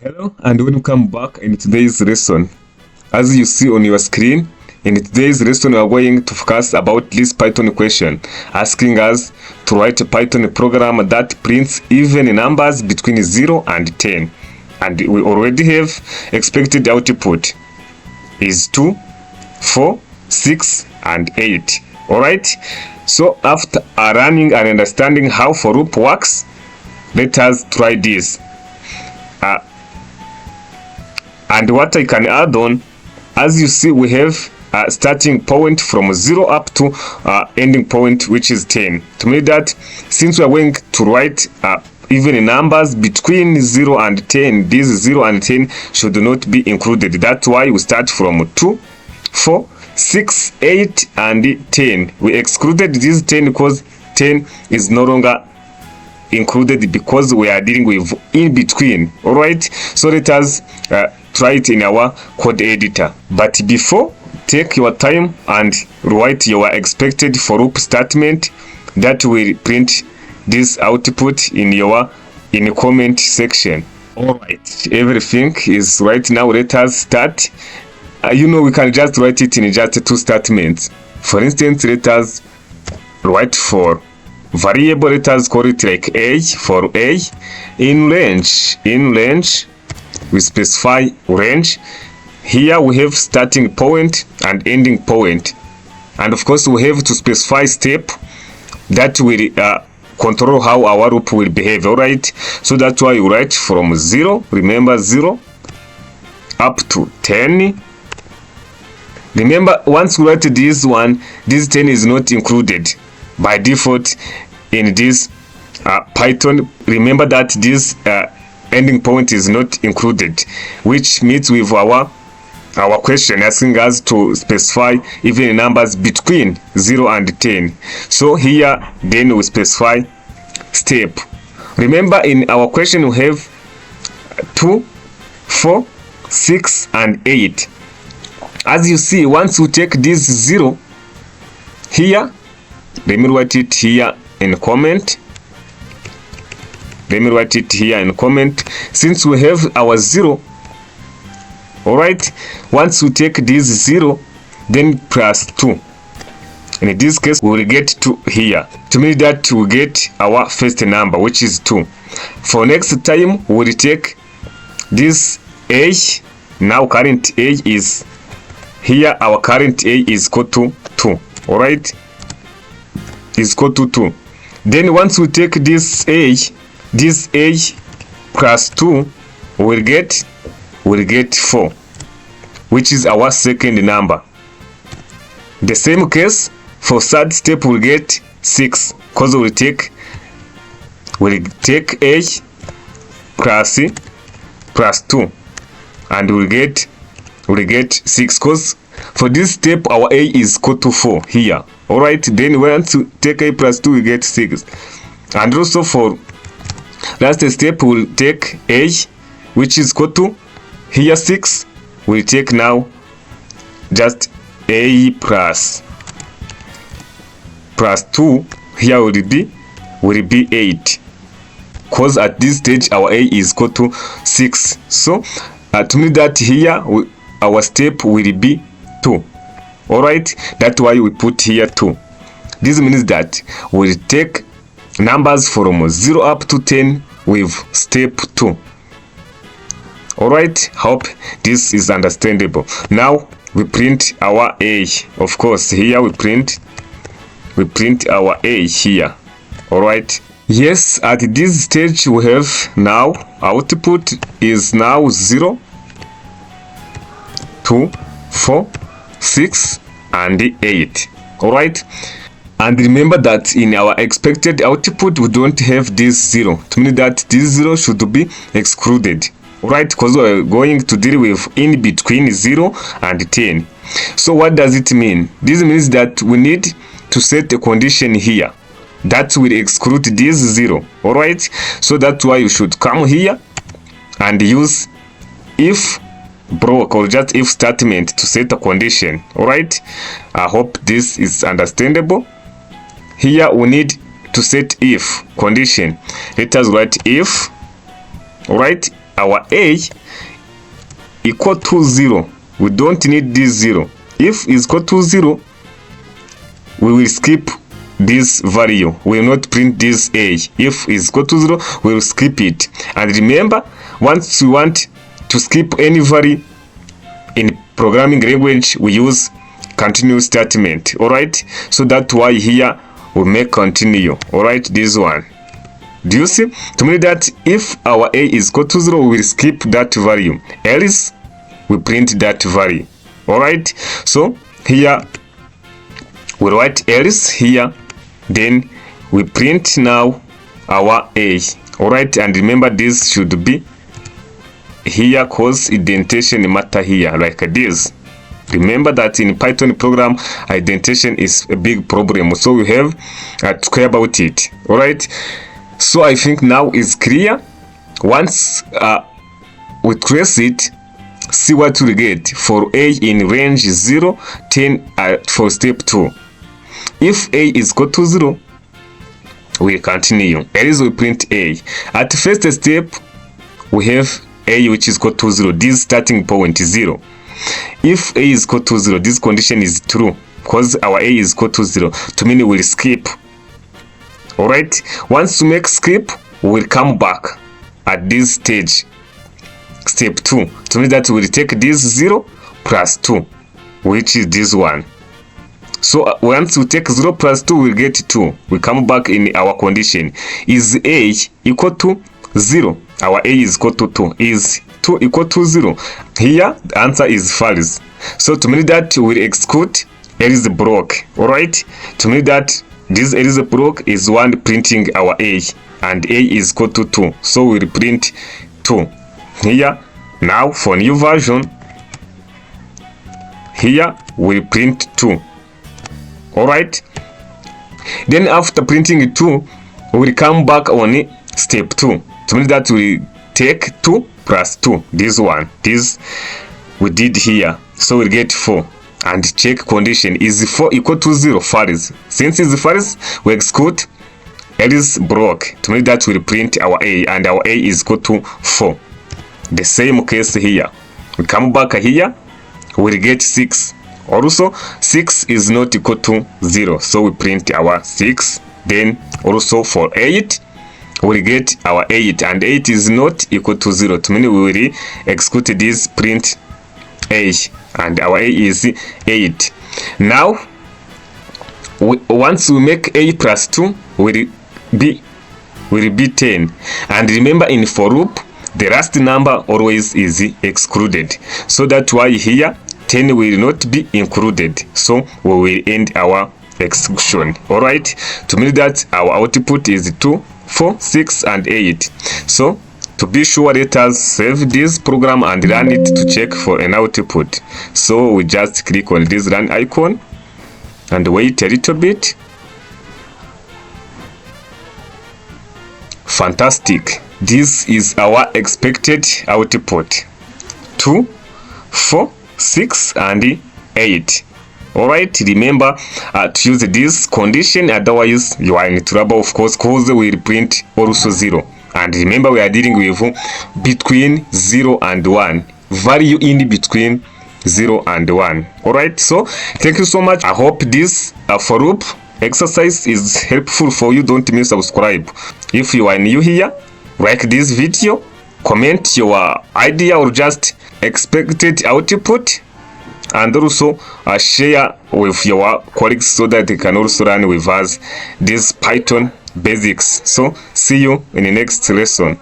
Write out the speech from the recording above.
Hello and welcome back in today's lesson. As you see on your screen, in today's lesson we are going to focus about this Python question asking us to write a Python program that prints even numbers between 0 and 10. And we already have expected output is 2, 4, 6 and 8. Alright, so after running and understanding how for loop works, let us try this. And what I can add on, as you see, we have a starting point from 0 up to ending point, which is 10. To mean that since we are going to write even numbers between 0 and 10, these 0 and 10 should not be included. That's why we start from 2, 4, 6, 8 and 10. We excluded this 10 because 10 is no longer included because we are dealing with in between. All right, so let us try it in our code editor. But before, take your time and write your expected for loop statement that will print this output in the comment section. All right, everything is right now. Let us start. We can just write it in just two statements. For instance, let us write for variable, let us call it like a. For a, in range we specify range. Here we have starting point and ending point, and of course we have to specify step that will control how our loop will behave. All right, so that's why you write from 0, remember 0, up to 10. Remember, once you write this one, this 10 is not included by default in this Python. Remember that this ending point is not included, which means with our question asking us to specify even numbers between 0 and 10. So here then we specify step. Remember, in our question we have 2, 4, 6 and 8. As you see, once we take this 0 here, let me write it here in comment. Let me write it here in comment. Since we have our 0, all right, once we take this 0, then plus 2. In this case, we will get 2 here. To mean that we get our first number, which is 2. For next time, we will take this age. Now current age is here. Our current age is equal to 2. All right, is equal to 2. Then once we take this age plus 2, we'll get 4, which is our second number. The same case for third step, we'll get 6 because we'll take age plus 2, and we'll get 6 because for this step our a is equal to 4 here. All right, then once you take a plus 2, we get 6. And also for last step, we'll take age, which is equal to here 6. We'll take now just a plus 2 here will be 8, because at this stage our a is equal to 6. So to me that here our step will be 2. All right, that's why we put here 2. This means that we'll take numbers from 0 up to 10 with step 2. All right, hope this is understandable. Now we print our a. Of course, here we print our a here. All right, yes, at this stage we have now output is now 0, 2, 4, 6 and 8. All right, and remember that in our expected output we don't have this 0, to mean that this 0 should be excluded. All right, because we're going to deal with in between 0 and 10. So what does it mean? This means that we need to set a condition here that will exclude this 0. All right, so that's why you should come here and use if block or just if statement to set a condition. All right, I hope this is understandable. Here we need to set if condition. Let us write if. All right, our a equal to 0. We don't need this 0. If is equal to 0, we will skip this value. We will not print this a. If is equal to 0, we will skip it. And remember, once we want to skip any value in programming language, we use continue statement. Alright, so that's why here we make continue. Alright, this one. Do you see? To mean that if our a is equal to 0, we will skip that value. Else, we print that value. Alright, so here we write else here, then we print now our a. Alright, and remember this should be here cause indentation matter here like this. Remember that in Python program, indentation is a big problem, so we have to care about it. Alright, so I think now is clear. Once we trace it, see what we get for a in range 0, 10 for step 2. If a is equal to 0, we continue. Else we print a. At first step, we have a which is equal to 0. This starting point is 0. If a is equal to 0, this condition is true because our a is equal to 0. To mean we will skip. Alright, once we make skip, we will come back at this stage, step 2. To mean that we will take this 0 plus 2, which is this one. So once we take 0 plus 2, we will get 2. We come back in our condition. Is a equal to 0? Our a is equal to 2. Is 2 equal to 0? Here, the answer is false. So to mean that we will execute else block. Alright? To mean that this else block is one printing our a, and a is equal to 2. So we will print 2. Here, now for new version, here we will print 2. Alright, then after printing 2, we will come back on step 2. To mean that we take 2 plus 2, this one, this we did here, so we'll get 4. And check condition, is 4 equal to 0? False. Since it's false, we execute else block. To mean that we'll print our a, and our a is equal to 4. The same case here, we come back here, we'll get 6. Also, 6 is not equal to 0, so we print our 6. Then also for 8, we'll get our 8, and 8 is not equal to 0. To mean we will execute this print a, and our a is 8. Now, once we make a plus 2, will be 10. And remember, in for loop, the last number always is excluded. So that's why here 10 will not be included. So we will end our execution. Alright, to mean that our output is 2, 4, 6, and 8. So to be sure, let us save this program and run it to check for an output. So we just click on this run icon and wait a little bit. Fantastic. This is our expected output. 2, 4, 6, and 8. Alright, remember to use this condition, otherwise you are in trouble, of course, because we will print also 0. And remember, we are dealing with between 0 and 1. Value in between 0 and 1. Alright, so thank you so much. I hope this for loop exercise is helpful for you. Don't miss subscribe. If you are new here, like this video, comment your idea or just expected output, and also share with your colleagues so that they can also learn with us this Python basics. So see you in the next lesson.